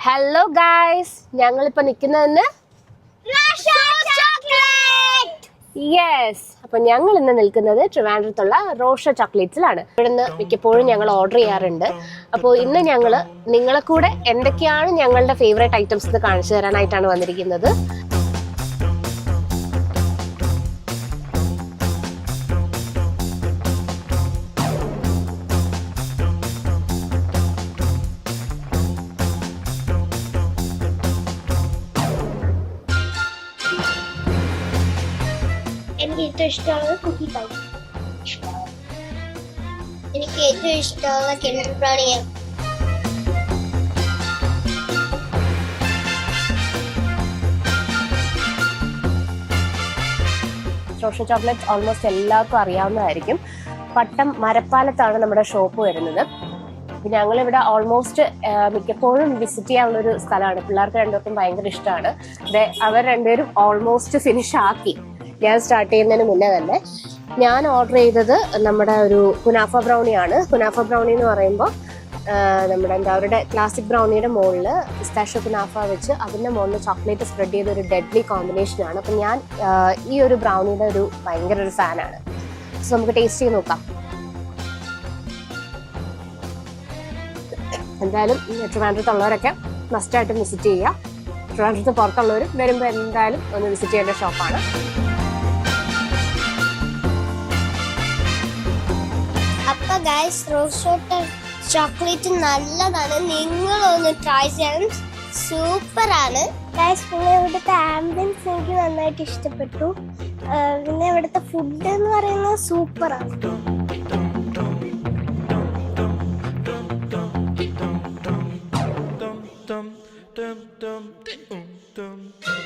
Hello guys, ഞങ്ങളിപ്പോൾ നിൽക്കുന്നതെന്ന് yes. അപ്പം ഞങ്ങൾ ഇന്ന് നിൽക്കുന്നത് ട്രിവാൻഡ്രത്തുള്ള റോഷ ചോക്ലേറ്റ്സിലാണ്. ഇവിടുന്ന് മിക്കപ്പോഴും ഞങ്ങൾ ഓർഡർ ചെയ്യാറുണ്ട്. അപ്പോൾ ഇന്ന് ഞങ്ങൾ നിങ്ങളെ കൂടെ എന്തൊക്കെയാണ് ഞങ്ങളുടെ ഫേവറേറ്റ് ഐറ്റംസ് എന്ന് കാണിച്ചു തരാനായിട്ടാണ് വന്നിരിക്കുന്നത്. എനിക്ക് ഏറ്റവും ഇഷ്ടമുള്ളത് കുക്കി പൈ. എനിക്ക് ഏറ്റവും ഇഷ്ടമുള്ള Kinder brownie. Rocher chocolates almost എല്ലാവർക്കും അറിയാവുന്നതായിരിക്കും. പട്ടം മരപ്പാലത്താണ് നമ്മുടെ ഷോപ്പ് വരുന്നത്. ഞങ്ങളിവിടെ ഓൾമോസ്റ്റ് മിക്കപ്പോഴും വിസിറ്റ് ചെയ്യാനുള്ളൊരു സ്ഥലമാണ്. പിള്ളേർക്ക് രണ്ടുപേർക്കും ഭയങ്കര ഇഷ്ടമാണ്. അവർ രണ്ടുപേരും ഓൾമോസ്റ്റ് ഫിനിഷ് ആക്കി. ഞാൻ സ്റ്റാർട്ട് ചെയ്യുന്നതിന് മുന്നേ തന്നെ ഞാൻ ഓർഡർ ചെയ്തത് നമ്മുടെ ഒരു കുനാഫ ബ്രൗണിയാണ്. കുനാഫ ബ്രൗണി എന്ന് പറയുമ്പോൾ നമ്മുടെ അവരുടെ ക്ലാസിക് ബ്രൗണിയുടെ മുകളിൽ പിസ്താഷ്യോ കുനാഫ വെച്ച് അതിൻ്റെ മുകളിൽ ചോക്ലേറ്റ് സ്പ്രെഡ് ചെയ്ത ഒരു ഡെഡ്ലി കോമ്പിനേഷനാണ്. അപ്പം ഞാൻ ഈ ഒരു ബ്രൗണിയുടെ ഒരു ഭയങ്കര ഒരു ഫാനാണ്. സോ നമുക്ക് ടേസ്റ്റ് ചെയ്ത് നോക്കാം. എന്തായാലും ട്രിവാൻഡ്രത്തുള്ളവരൊക്കെ മസ്റ്റായിട്ട് വിസിറ്റ് ചെയ്യുക. ട്രിവാൻഡ്രത്ത് പുറത്തുള്ളവരും വരുമ്പോൾ എന്തായാലും ഒന്ന് വിസിറ്റ് ചെയ്യേണ്ട ഷോപ്പാണ്. അപ്പൊ ഗൈസ്, റോഷ ചോക്ലേറ്റ് നല്ലതാണ്, നിങ്ങളൊന്ന് ട്രൈ ചെയ്യണം. സൂപ്പറാണ് ഗൈസ്. പിന്നെ ഇവിടുത്തെ ആംബിയൻസ് എനിക്ക് നന്നായിട്ട് ഇഷ്ടപ്പെട്ടു. പിന്നെ ഇവിടുത്തെ ഫുഡ് എന്ന് പറയുന്നത് സൂപ്പറാണ്. dum dum dum dum